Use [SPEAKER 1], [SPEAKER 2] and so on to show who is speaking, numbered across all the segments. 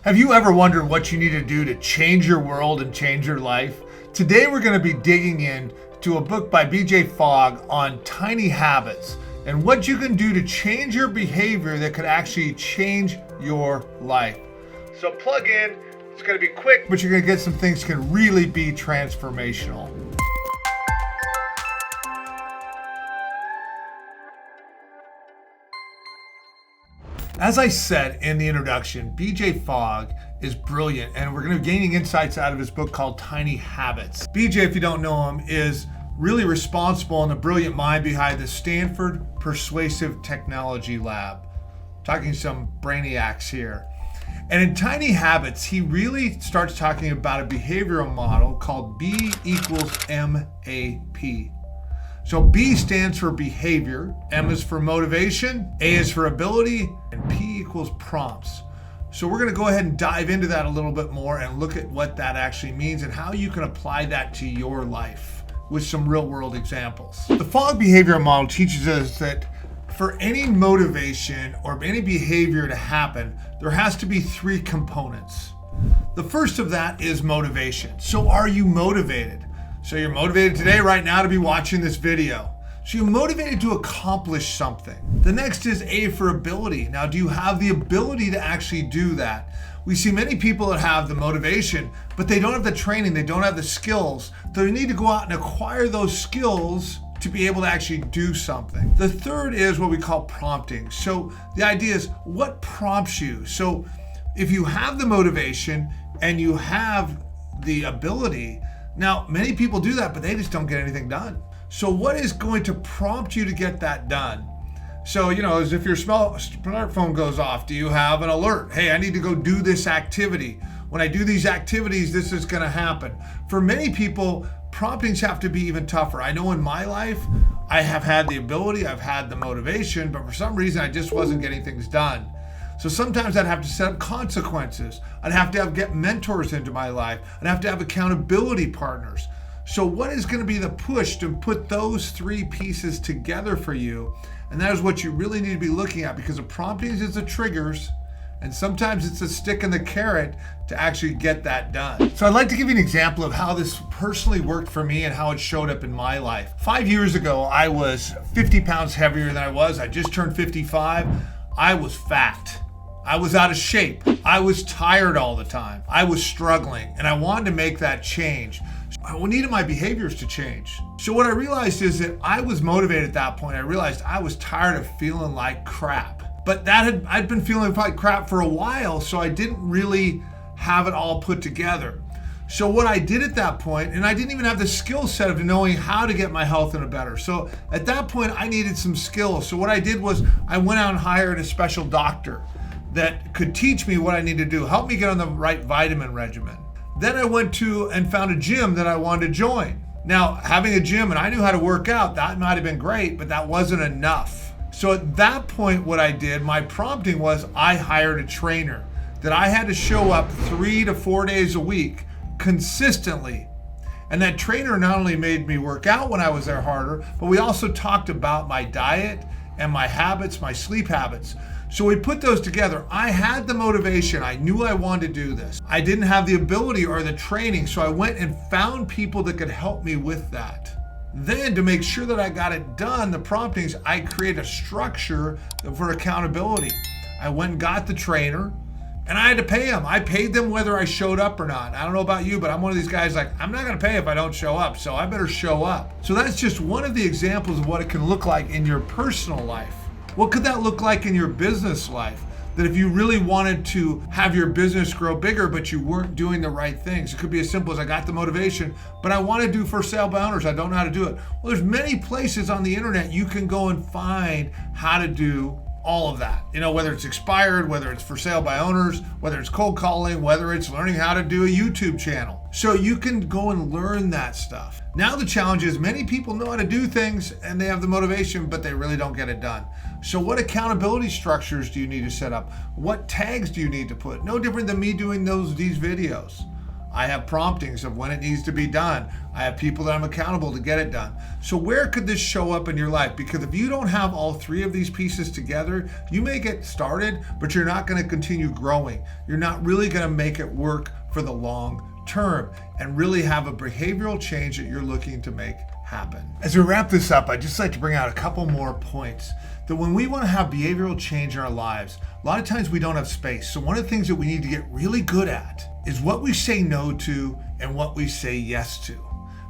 [SPEAKER 1] Have you ever wondered what you need to do to change your world and change your life? Today we're going to be digging into a book by BJ Fogg on tiny habits and what you can do to change your behavior that could actually change your life. So plug in, it's going to be quick, but you're going to get some things that can really be transformational. As I said in the introduction, BJ Fogg is brilliant, and we're going to be gaining insights out of his book called Tiny Habits. BJ, if you don't know him, is really responsible and the brilliant mind behind the Stanford Persuasive Technology Lab. Talking some brainiacs here. And in Tiny Habits, he really starts talking about a behavioral model called B equals MAP. So B stands for behavior, M is for motivation, A is for ability, and P equals prompts. So we're going to go ahead and dive into that a little bit more and look at what that actually means and how you can apply that to your life with some real world examples. The Fogg behavioral model teaches us that for any motivation or any behavior to happen, there has to be three components. The first of that is motivation. So are you motivated? So you're motivated today, right now, to be watching this video. So you're motivated to accomplish something. The next is A for ability. Now, do you have the ability to actually do that? We see many people that have the motivation, but they don't have the training, they don't have the skills. So they need to go out and acquire those skills to be able to actually do something. The third is what we call prompting. So the idea is, what prompts you? So if you have the motivation and you have the ability, now, many people do that, but they just don't get anything done. So what is going to prompt you to get that done? So, as if your smartphone goes off, do you have an alert? Hey, I need to go do this activity. When I do these activities, this is going to happen. For many people, promptings have to be even tougher. I know in my life, I have had the ability, I've had the motivation, but for some reason, I just wasn't getting things done. So sometimes I'd have to set up consequences. I'd have to get mentors into my life. I'd have to have accountability partners. So what is going to be the push to put those three pieces together for you? And that is what you really need to be looking at, because the promptings is the triggers, and sometimes it's the stick and the carrot to actually get that done. So I'd like to give you an example of how this personally worked for me and how it showed up in my life. 5 years ago, I was 50 pounds heavier than I was. I just turned 55. I was fat. I was out of shape. I was tired all the time. I was struggling, and I wanted to make that change. I needed my behaviors to change. So what I realized is that I was motivated at that point. I realized I was tired of feeling like crap. But I'd been feeling like crap for a while, so I didn't really have it all put together. So what I did at that point, and I didn't even have the skill set of knowing how to get my health in a better. So at that point, I needed some skills. So what I did was I went out and hired a special doctor that could teach me what I need to do, help me get on the right vitamin regimen. Then I went to and found a gym that I wanted to join. Now, having a gym and I knew how to work out, that might have been great, but that wasn't enough. So at that point, what I did, my prompting was I hired a trainer that I had to show up 3 to 4 days a week consistently. And that trainer not only made me work out when I was there harder, but we also talked about my diet and my habits, my sleep habits. So we put those together. I had the motivation. I knew I wanted to do this. I didn't have the ability or the training, so I went and found people that could help me with that. Then to make sure that I got it done, the promptings, I created a structure for accountability. I went and got the trainer, and I had to pay them. I paid them whether I showed up or not. I don't know about you, but I'm one of these guys like, I'm not gonna pay if I don't show up, so I better show up. So that's just one of the examples of what it can look like in your personal life. What could that look like in your business life? That if you really wanted to have your business grow bigger, but you weren't doing the right things, it could be as simple as I got the motivation, but I want to do for sale by owners. I don't know how to do it. Well, there's many places on the internet you can go and find how to do all of that. Whether it's expired, whether it's for sale by owners, whether it's cold calling, whether it's learning how to do a YouTube channel. So you can go and learn that stuff. Now the challenge is many people know how to do things and they have the motivation, but they really don't get it done. So what accountability structures do you need to set up? What tags do you need to put? No different than me doing these videos. I have promptings of when it needs to be done. I have people that I'm accountable to get it done. So where could this show up in your life? Because if you don't have all three of these pieces together, you may get started, but you're not going to continue growing. You're not really going to make it work for the long term and really have a behavioral change that you're looking to make happen. As we wrap this up, I'd just like to bring out a couple more points. That when we want to have behavioral change in our lives, a lot of times we don't have space. So one of the things that we need to get really good at is what we say no to and what we say yes to.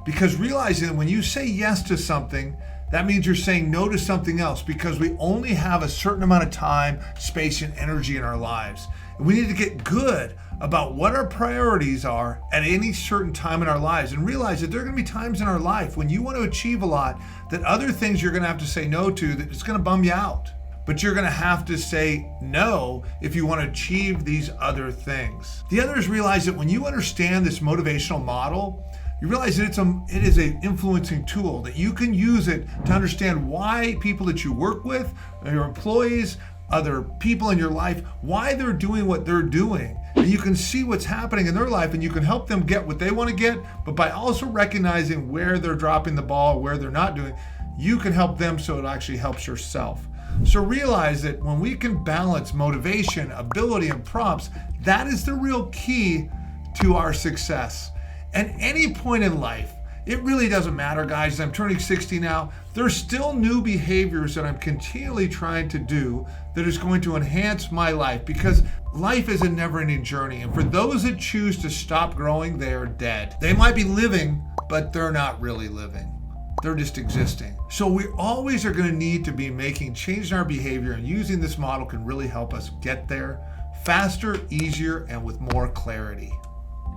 [SPEAKER 1] Because realizing that when you say yes to something, that means you're saying no to something else, because we only have a certain amount of time, space, and energy in our lives. And we need to get good about what our priorities are at any certain time in our lives, and realize that there are going to be times in our life when you want to achieve a lot that other things you're going to have to say no to, that it's going to bum you out. But you're going to have to say no if you want to achieve these other things. The other is realize that when you understand this motivational model, you realize that it is an influencing tool, that you can use it to understand why people that you work with, your employees, other people in your life, why they're doing what they're doing. And you can see what's happening in their life, and you can help them get what they want to get, but by also recognizing where they're dropping the ball, where they're not doing, you can help them so it actually helps yourself. So realize that when we can balance motivation, ability, and prompts, that is the real key to our success. At any point in life, it really doesn't matter, guys. I'm turning 60 now. There's still new behaviors that I'm continually trying to do that is going to enhance my life, because life is a never-ending journey. And for those that choose to stop growing, they are dead. They might be living, but they're not really living. They're just existing. So we always are going to need to be making change in our behavior, and using this model can really help us get there faster, easier, and with more clarity.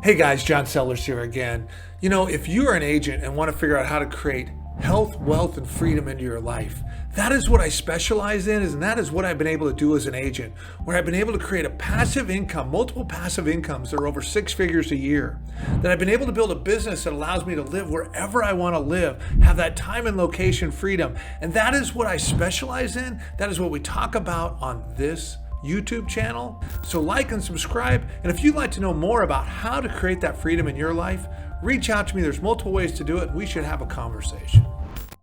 [SPEAKER 1] Hey guys, John Sellers here again. You know, if you're an agent and want to figure out how to create health, wealth, and freedom into your life, that is what I specialize in, and that is what I've been able to do as an agent, where I've been able to create a passive income, multiple passive incomes that are over 6 figures a year, that I've been able to build a business that allows me to live wherever I want to live, have that time and location freedom. And that is what I specialize in. That is what we talk about on this YouTube channel. So like and subscribe. And if you'd like to know more about how to create that freedom in your life, reach out to me. There's multiple ways to do it. We should have a conversation.